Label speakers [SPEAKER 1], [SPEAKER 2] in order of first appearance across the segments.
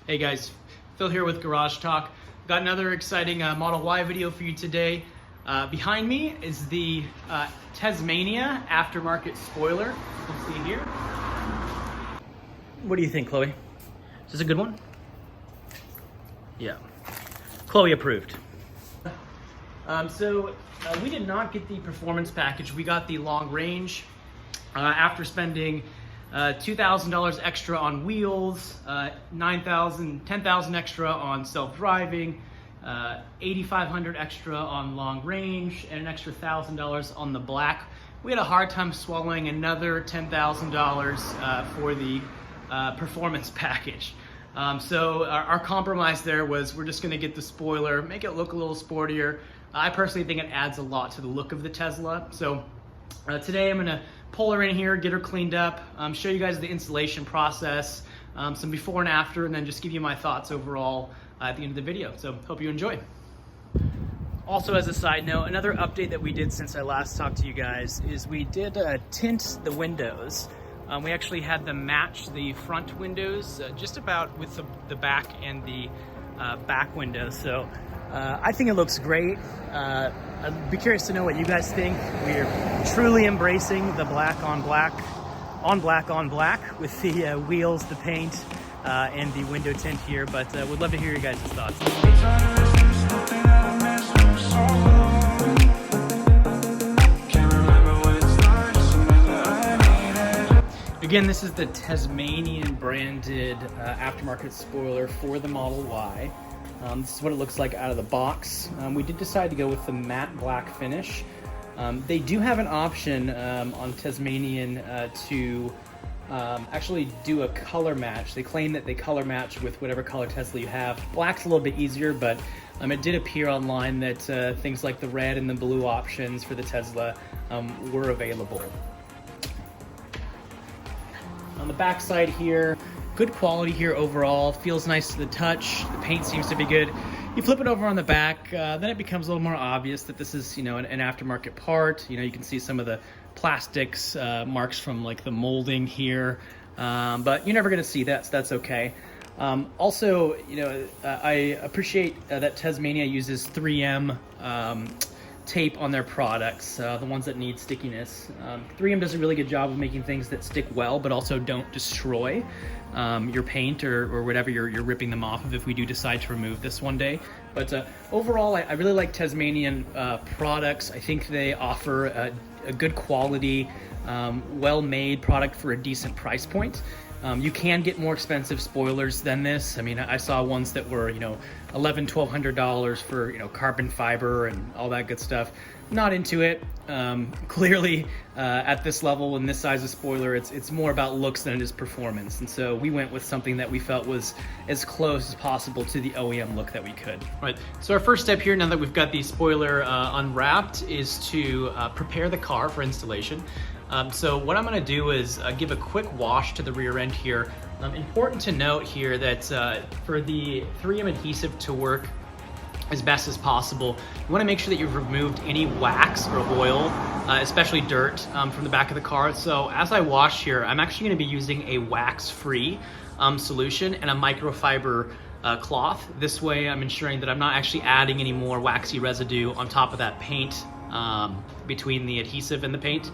[SPEAKER 1] Hey guys, Phil here with Garage Talk. Got another exciting Model Y video for you today. Behind me is the Tesmania aftermarket spoiler. You can see here. What do you think, Chloe? Is this a good one? Yeah. Chloe approved. We did not get the performance package. We got the long range. After spending $2,000 extra on wheels, $10,000 extra on self-driving, $8,500 extra on long range, and an extra $1,000 on the black. We had a hard time swallowing another $10,000 for the performance package. Our compromise there was we're just gonna get the spoiler, make it look a little sportier. I personally think it adds a lot to the look of the Tesla. So today I'm gonna pull her in here, get her cleaned up, show you guys the installation process, some before and after, and then just give you my thoughts overall at the end of the video. So hope you enjoy. Also, as a side note, another update that we did since I last talked to you guys is we did tint the windows. We actually had them match the front windows just about with the back and the back windows. So I think it looks great. I'd be curious to know what you guys think. We're truly embracing the black on black, on black on black with the wheels, the paint, and the window tint here, but would love to hear your guys' thoughts. Again, this is the Tesmanian branded aftermarket spoiler for the Model Y. This is what it looks like out of the box. We did decide to go with the matte black finish. They do have an option on Tesmanian to actually do a color match. They claim that they color match with whatever color Tesla you have. Black's a little bit easier, but it did appear online that things like the red and the blue options for the Tesla were available. On the back side here, good quality here overall. Feels nice to the touch. The paint seems to be good. You flip it over on the back, then it becomes a little more obvious that this is, an aftermarket part. You can see some of the plastics marks from like the molding here, but you're never going to see that, so that's okay. Also, I appreciate that Tesmania uses 3M tape on their products, the ones that need stickiness. 3M does a really good job of making things that stick well, but also don't destroy your paint or whatever you're ripping them off of if we do decide to remove this one day. But overall, I really like Tesmanian products. I think they offer a good quality, well-made product for a decent price point. You can get more expensive spoilers than this. I mean, I saw ones that were, $1,100-$1,200 for, carbon fiber and all that good stuff. Not into it. Clearly, at this level and this size of spoiler, it's more about looks than it is performance. And so we went with something that we felt was as close as possible to the OEM look that we could. All right, so our first step here, now that we've got the spoiler unwrapped, is to prepare the car for installation. So what I'm going to do is give a quick wash to the rear end here. Important to note here that for the 3M adhesive to work as best as possible, you want to make sure that you've removed any wax or oil, especially dirt, from the back of the car. So as I wash here, I'm actually going to be using a wax-free solution and a microfiber cloth. This way I'm ensuring that I'm not actually adding any more waxy residue on top of that paint between the adhesive and the paint.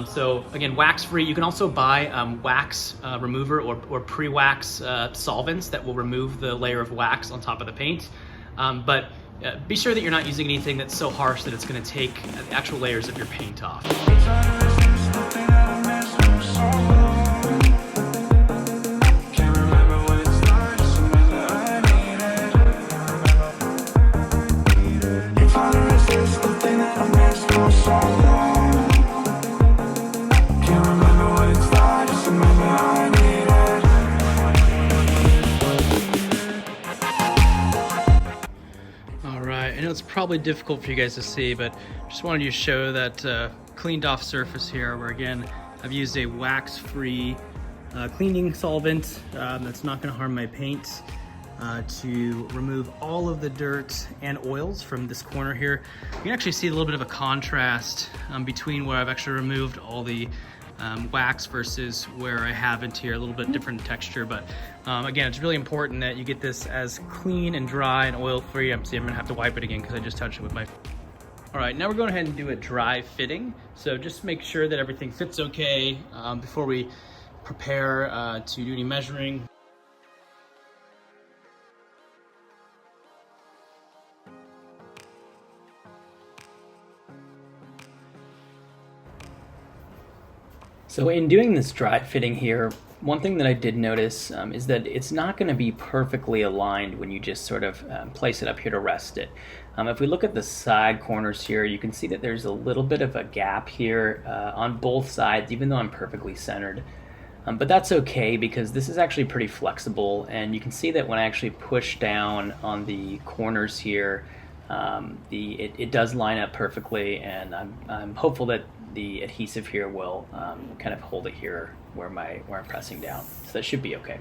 [SPEAKER 1] So again, wax-free. You can also buy wax remover or pre-wax solvents that will remove the layer of wax on top of the paint. But be sure that you're not using anything that's so harsh that it's going to take the actual layers of your paint off. I know it's probably difficult for you guys to see, but just wanted to show that cleaned off surface here where again I've used a wax-free cleaning solvent that's not going to harm my paint to remove all of the dirt and oils from this corner here. You can actually see a little bit of a contrast between where I've actually removed all the wax versus where I haven't here, a little bit different texture. But again, it's really important that you get this as clean and dry and oil-free. I'm gonna have to wipe it again because I just touched it with my. All right, now we're going ahead and do a dry fitting. So just make sure that everything fits okay before we prepare to do any measuring. So in doing this dry fitting here, one thing that I did notice is that it's not going to be perfectly aligned when you just sort of place it up here to rest it. If we look at the side corners here, you can see that there's a little bit of a gap here on both sides, even though I'm perfectly centered. But that's okay because this is actually pretty flexible, and you can see that when I actually push down on the corners here, it does line up perfectly, and I'm hopeful that the adhesive here will kind of hold it here where I'm pressing down. So that should be okay.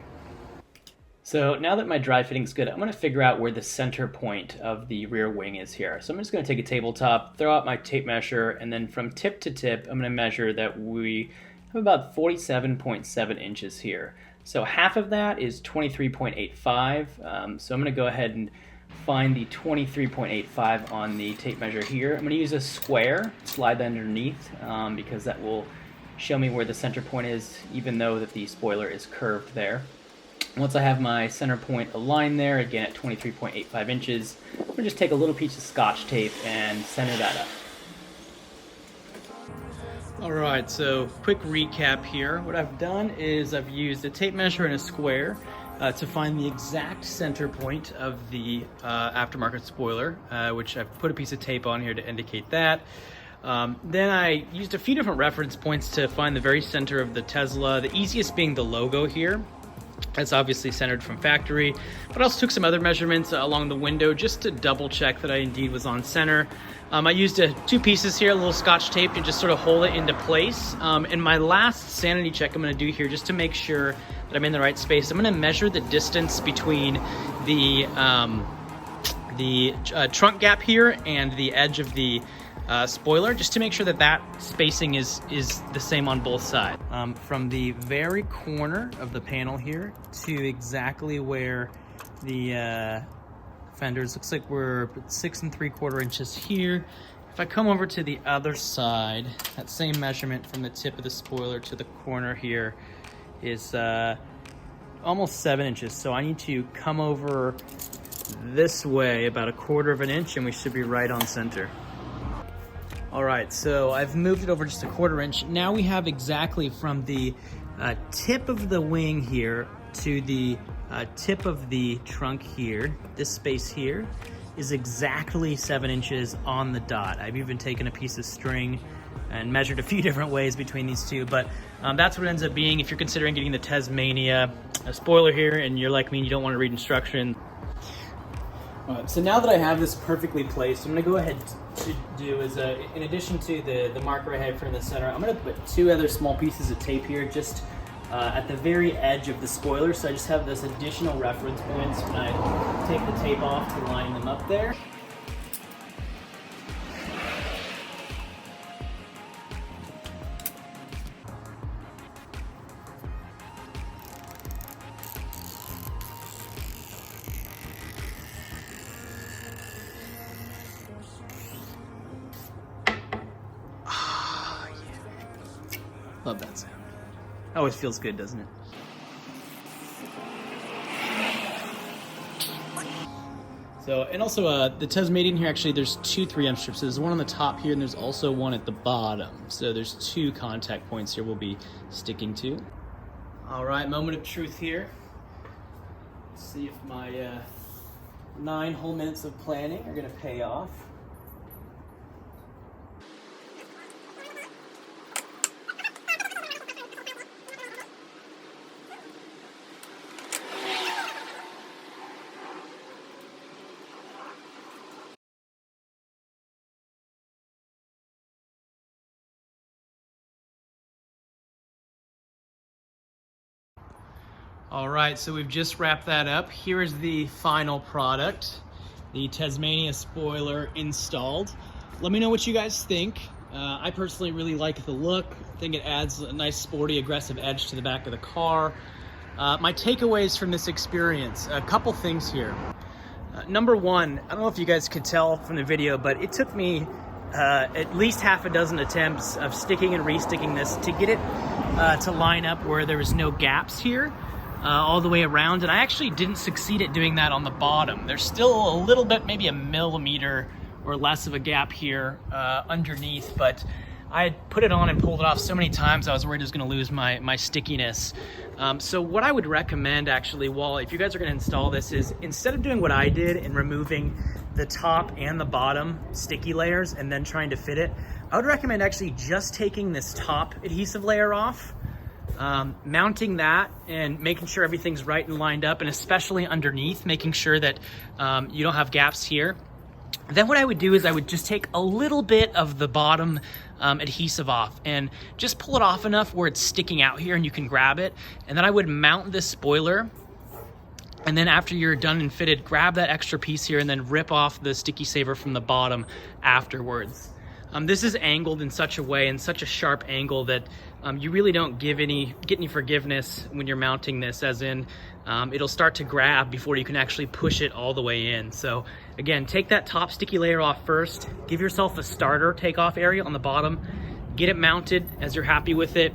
[SPEAKER 1] So now that my dry fitting is good, I'm going to figure out where the center point of the rear wing is here. So I'm just going to take a tabletop, throw out my tape measure, and then from tip to tip, I'm going to measure that we have about 47.7 inches here. So half of that is 23.85. So I'm going to go ahead and find the 23.85 on the tape measure here. I'm going to use a square, slide that underneath, because that will show me where the center point is, even though that the spoiler is curved there. Once I have my center point aligned there, again at 23.85 inches, I'm going to just take a little piece of Scotch tape and center that up. Alright, so quick recap here. What I've done is I've used a tape measure and a square to find the exact center point of the aftermarket spoiler, which I've put a piece of tape on here to indicate that. Then I used a few different reference points to find the very center of the Tesla, the easiest being the logo here. That's obviously centered from factory, but I also took some other measurements along the window just to double check that I indeed was on center. I used two pieces here, a little Scotch tape to just sort of hold it into place. And my last sanity check I'm going to do here, just to make sure that I'm in the right space, I'm going to measure the distance between the trunk gap here and the edge of the spoiler, just to make sure that that spacing is the same on both sides. From the very corner of the panel here to exactly where the fenders, looks like we're 6 3/4 inches here. If I come over to the other side, that same measurement from the tip of the spoiler to the corner here is almost 7 inches. So I need to come over this way about 1/4 inch and we should be right on center. All right, so I've moved it over just 1/4 inch. Now we have exactly from the tip of the wing here to the tip of the trunk here, this space here is exactly 7 inches on the dot. I've even taken a piece of string and measured a few different ways between these two, but that's what it ends up being if you're considering getting the Tesmania spoiler here and you're like me and you don't want to read instructions. So now that I have this perfectly placed, I'm going to go ahead to do is, in addition to the marker I have from the center, I'm going to put 2 other small pieces of tape here just at the very edge of the spoiler. So I just have this additional reference points when I take the tape off to line them up there. Love that sound. Always feels good, doesn't it? So, and also the Tesmanian here, actually there's 2 3M strips. There's one on the top here and there's also one at the bottom. So there's 2 contact points here we'll be sticking to. All right, moment of truth here. Let's see if my 9 whole minutes of planning are gonna pay off. All right, so we've just wrapped that up. Here is the final product, the Tesmania spoiler installed. Let me know what you guys think. I personally really like the look. I think it adds a nice sporty, aggressive edge to the back of the car. My takeaways from this experience, a couple things here. Number one, I don't know if you guys could tell from the video, but it took me at least half a dozen attempts of sticking and resticking this to get it to line up where there was no gaps here all the way around. And I actually didn't succeed at doing that on the bottom. There's still a little bit, maybe a millimeter or less of a gap here underneath, but I had put it on and pulled it off so many times I was worried it was going to lose my stickiness. So what I would recommend actually, if you guys are going to install this, is instead of doing what I did and removing the top and the bottom sticky layers and then trying to fit it, I would recommend actually just taking this top adhesive layer off, mounting that and making sure everything's right and lined up, and especially underneath, making sure that you don't have gaps here. Then what I would do is I would just take a little bit of the bottom adhesive off and just pull it off enough where it's sticking out here and you can grab it. And then I would mount this spoiler. And then after you're done and fitted, grab that extra piece here and then rip off the sticky saver from the bottom afterwards. This is angled in such a way, in such a sharp angle, that you really don't get any forgiveness when you're mounting this, as in it'll start to grab before you can actually push it all the way in. So again, take that top sticky layer off first, give yourself a starter takeoff area on the bottom, get it mounted as you're happy with it,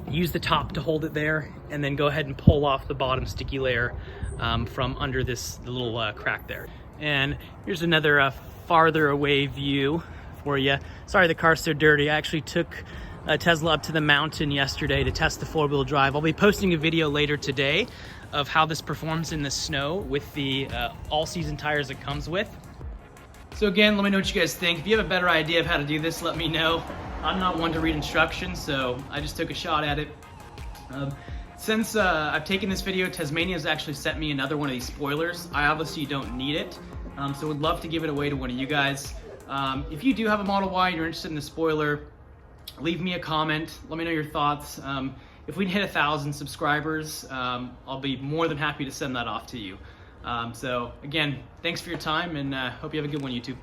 [SPEAKER 1] use the top to hold it there, and then go ahead and pull off the bottom sticky layer from under this little crack there. And here's another farther away view for you. Sorry the car's so dirty. I actually took a Tesla up to the mountain yesterday to test the four-wheel drive. I'll be posting a video later today of how this performs in the snow with the all-season tires it comes with. So again, let me know what you guys think. If you have a better idea of how to do this, let me know. I'm not one to read instructions, so I just took a shot at it. Since I've taken this video, Tesmania's actually sent me another one of these spoilers. I obviously don't need it, so would love to give it away to one of you guys. If you do have a Model Y and you're interested in the spoiler, leave me a comment. Let me know your thoughts. If we hit 1,000 subscribers, I'll be more than happy to send that off to you. So again, thanks for your time, and hope you have a good one, YouTube.